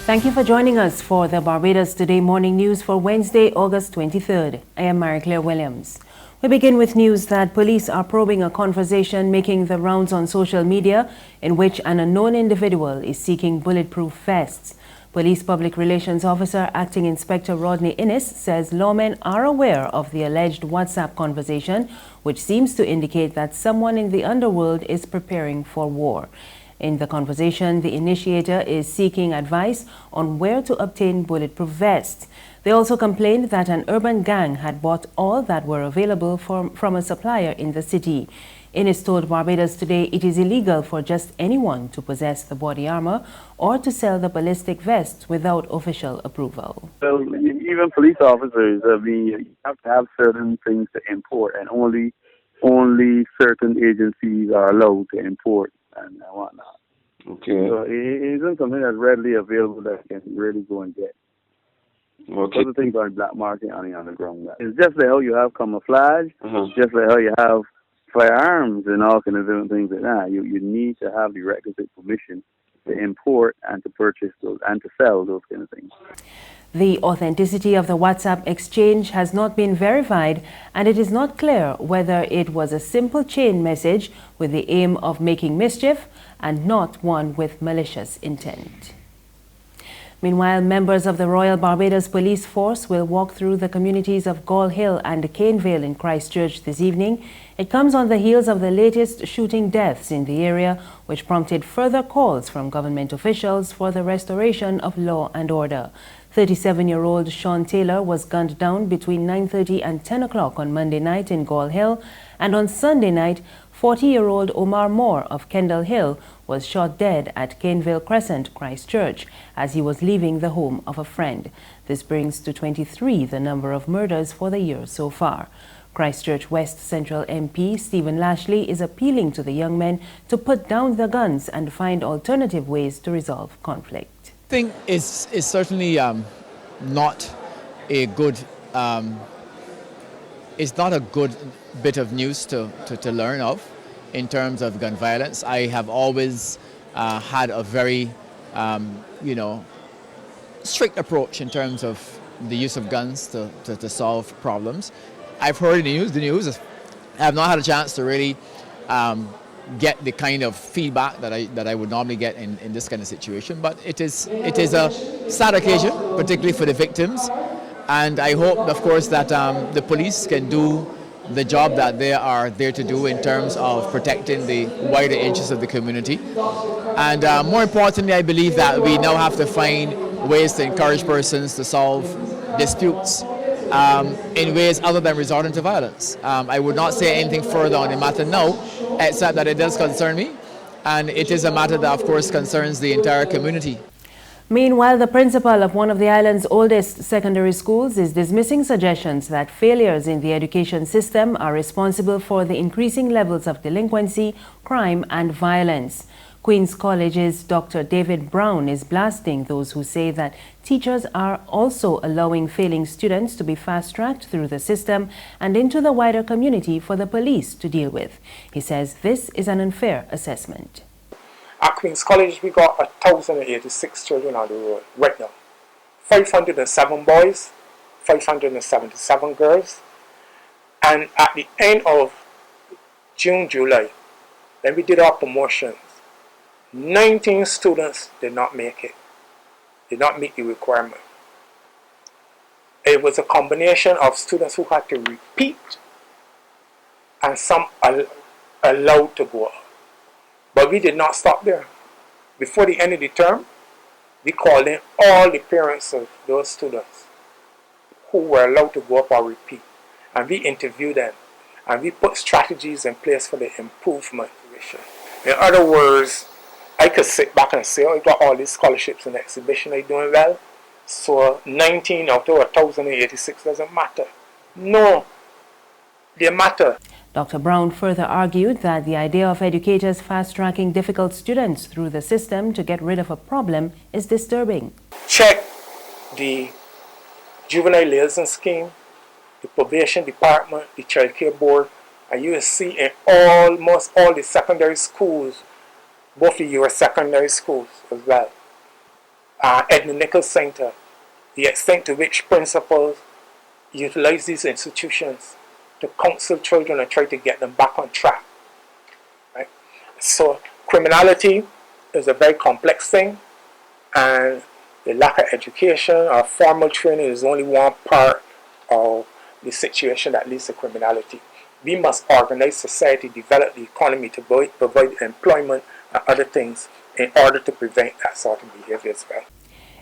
Thank you for joining us for the Barbados Today morning news for Wednesday, August 23rd. I am Marie-Claire Williams. We begin with news that police are probing a conversation making the rounds on social media in which an unknown individual is seeking bulletproof vests. Police Public Relations Officer Acting Inspector Rodney Innes says lawmen are aware of the alleged WhatsApp conversation, which seems to indicate that someone in the underworld is preparing for war. In the conversation, the initiator is seeking advice on where to obtain bulletproof vests. They also complained that an urban gang had bought all that were available from a supplier in the city. Innes told Barbados Today it is illegal for just anyone to possess the body armor or to sell the ballistic vests without official approval. Well, even police officers, you have to have certain things to import, and only certain agencies are allowed to import and whatnot. Okay. So it isn't something that's readily available that you can really go and get. Okay. Other things are black market on the underground. It's just like how you have camouflage, just like how you have firearms and all kind of different things like that. You need to have the requisite permission to import and to purchase those and to sell those kind of things. The authenticity of the WhatsApp exchange has not been verified, and it is not clear whether it was a simple chain message with the aim of making mischief and not one with malicious intent. Meanwhile, members of the Royal Barbados Police Force will walk through the communities of Gall Hill and Caneville in Christchurch this evening. It comes on the heels of the latest shooting deaths in the area, which prompted further calls from government officials for the restoration of law and order. 37-year-old Sean Taylor was gunned down between 9:30 and 10 o'clock on Monday night in Gall Hill, and on Sunday night, 40-year-old Omar Moore of Kendall Hill was shot dead at Caneville Crescent, Christchurch, as he was leaving the home of a friend. This brings to 23 the number of murders for the year so far. Christchurch West Central MP Stephen Lashley is appealing to the young men to put down the guns and find alternative ways to resolve conflict. I think it's certainly not a good it's not a good bit of news to learn of in terms of gun violence. I have always had a very strict approach in terms of the use of guns to solve problems. I've heard the news. I have not had a chance to really get the kind of feedback that I would normally get in this kind of situation. But it is a sad occasion, particularly for the victims. And I hope, of course, that the police can do the job that they are there to do in terms of protecting the wider interests of the community. And more importantly, I believe that we now have to find ways to encourage persons to solve disputes in ways other than resorting to violence. I would not say anything further on the matter now, except that it does concern me, and it is a matter that, of course, concerns the entire community. Meanwhile, the principal of one of the island's oldest secondary schools is dismissing suggestions that failures in the education system are responsible for the increasing levels of delinquency, crime, and violence. Queen's College's Dr. David Brown is blasting those who say that teachers are also allowing failing students to be fast-tracked through the system and into the wider community for the police to deal with. He says this is an unfair assessment. At Queen's College, we got 1,086 children on the road right now. 507 boys, 577 girls. And at the end of June, July, when we did our promotions, 19 students did not make it, did not meet the requirement. It was a combination of students who had to repeat and some allowed to go up. But we did not stop there. Before the end of the term, we called in all the parents of those students who were allowed to go up or repeat. And we interviewed them. And we put strategies in place for the improvement. In other words, I could sit back and say, oh, you got all these scholarships and exhibition, are you doing well? So 19 out of 1,086 doesn't matter. No, they matter. Dr. Brown further argued that the idea of educators fast-tracking difficult students through the system to get rid of a problem is disturbing. Check the juvenile liaison scheme, the probation department, the child care board, and you will see in almost all the secondary schools, both the US secondary schools as well, Edna Nichols Center, the extent to which principals utilize these institutions to counsel children and try to get them back on track. Right? So criminality is a very complex thing, and the lack of education or formal training is only one part of the situation that leads to criminality. We must organize society, develop the economy to provide employment and other things in order to prevent that sort of behavior as well.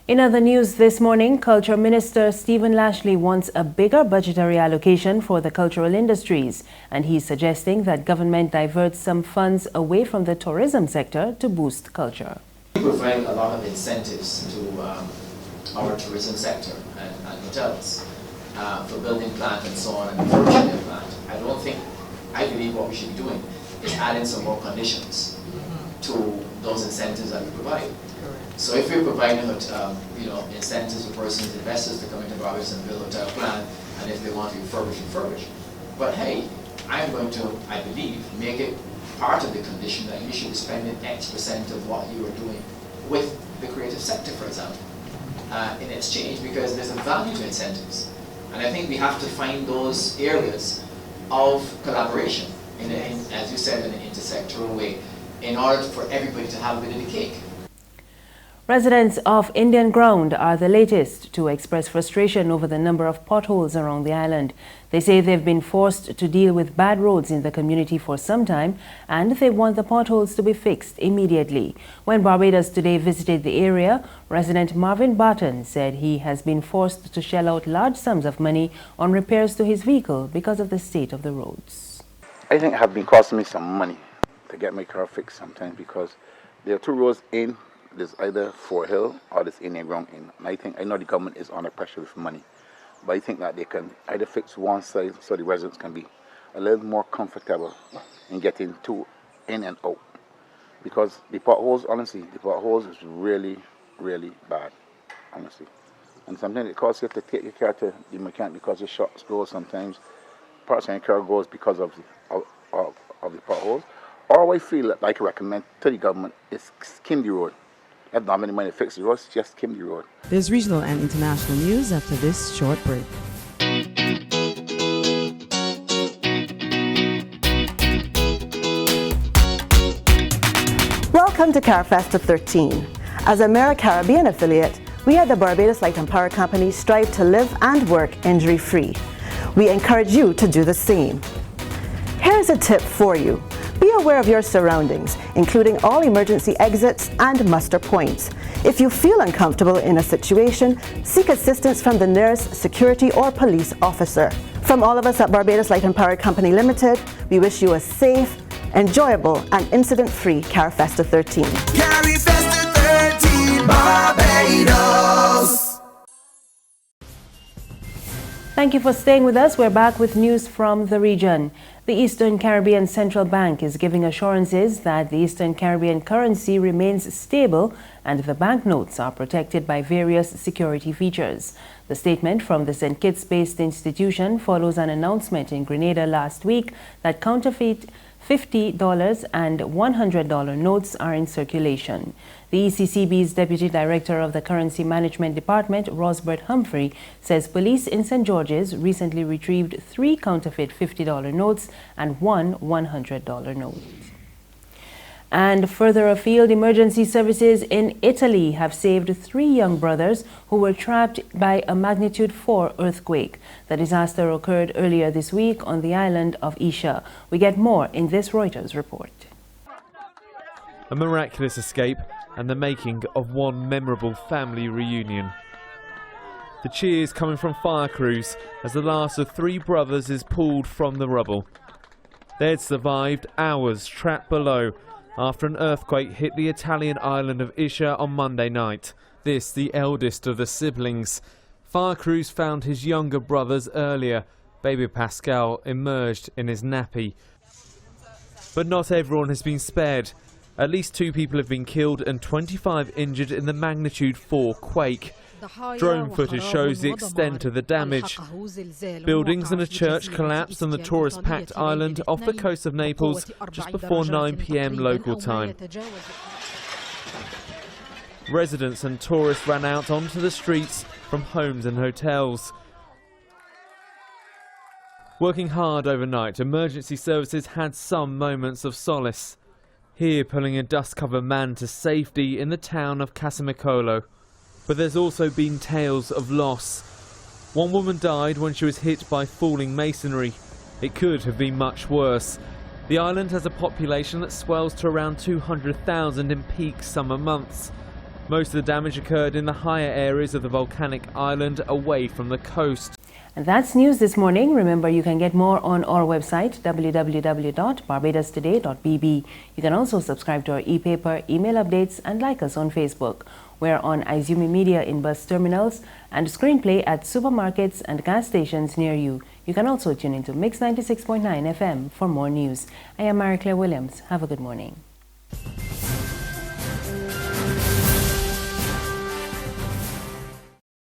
In other news this morning, Culture Minister Stephen Lashley wants a bigger budgetary allocation for the cultural industries, and he's suggesting that government diverts some funds away from the tourism sector to boost culture. We provide a lot of incentives to our tourism sector and hotels for building plant and so on and refurbishing their plant. I believe what we should be doing is adding some more conditions to those incentives that we provide. So if we're providing incentives for persons, investors to come into Barbados and build a hotel plan, and if they want to refurbish. But hey, I'm going to, I believe, make it part of the condition that you should be spending X% of what you are doing with the creative sector, for example, in exchange, because there's a value to incentives. And I think we have to find those areas of collaboration, as you said, in an intersectoral way, in order for everybody to have a bit of the cake. Residents of Indian Ground are the latest to express frustration over the number of potholes around the island. They say they've been forced to deal with bad roads in the community for some time, and they want the potholes to be fixed immediately. When Barbados Today visited the area, resident Marvin Barton said he has been forced to shell out large sums of money on repairs to his vehicle because of the state of the roads. I think it has been costing me some money to get my car fixed sometimes, because there are two roads in. There's either Fort Hill or there's Indian Ground in. And I know the government is under pressure with money, but I think that they can either fix one side so the residents can be a little more comfortable in getting in and out. Because the potholes, honestly, is really, really bad, honestly. And sometimes it costs you to take your car to the mechanic because the shocks go sometimes. Parts of your car goes because of the potholes. All I feel like I recommend to the government is skim the road. If not have any money to fix the roads, just skim the road. There's regional and international news after this short break. Welcome to CarFesta 13. As a Mera Caribbean affiliate, we at the Barbados Light and Power Company strive to live and work injury-free. We encourage you to do the same. Here's a tip for you. Be aware of your surroundings, including all emergency exits and muster points. If you feel uncomfortable in a situation, seek assistance from the nearest security or police officer. From all of us at Barbados Light and Power Company Limited, we wish you a safe, enjoyable, and incident-free CarFesta 13. CarFesta 13, Barbados. Thank you for staying with us. We're back with news from the region. The Eastern Caribbean Central Bank is giving assurances that the Eastern Caribbean currency remains stable and the banknotes are protected by various security features. The statement from the St. Kitts-based institution follows an announcement in Grenada last week that counterfeit $50 and $100 notes are in circulation. The ECCB's Deputy Director of the Currency Management Department, Rosbert Humphrey, says police in St. George's recently retrieved 3 counterfeit $50 notes and 1 $100 note. And further afield, emergency services in Italy have saved 3 young brothers who were trapped by a magnitude 4 earthquake. The disaster occurred earlier this week on the island of Isha. We get more in this Reuters report. A miraculous escape and the making of one memorable family reunion. The cheers coming from fire crews as the last of 3 brothers is pulled from the rubble. They'd survived hours trapped below after an earthquake hit the Italian island of Isha on Monday night. This, the eldest of the siblings. Fire crews found his younger brothers earlier. Baby Pascal emerged in his nappy. But not everyone has been spared. At least 2 people have been killed and 25 injured in the magnitude 4 quake. Drone footage shows the extent of the damage. Buildings and a church collapsed on the tourist-packed island off the coast of Naples just before 9 p.m. local time. Residents and tourists ran out onto the streets from homes and hotels. Working hard overnight, emergency services had some moments of solace. Here, pulling a dust-covered man to safety in the town of Casamicolo. But there's also been tales of loss. One woman died when she was hit by falling masonry. It could have been much worse. The island has a population that swells to around 200,000 in peak summer months. Most of the damage occurred in the higher areas of the volcanic island away from the coast. And that's news this morning. Remember, you can get more on our website, www.barbadostoday.bb. You can also subscribe to our e-paper, email updates, and like us on Facebook. We're on Izumi Media in bus terminals and Screenplay at supermarkets and gas stations near you. You can also tune into Mix 96.9 FM for more news. I am Mary Claire Williams. Have a good morning.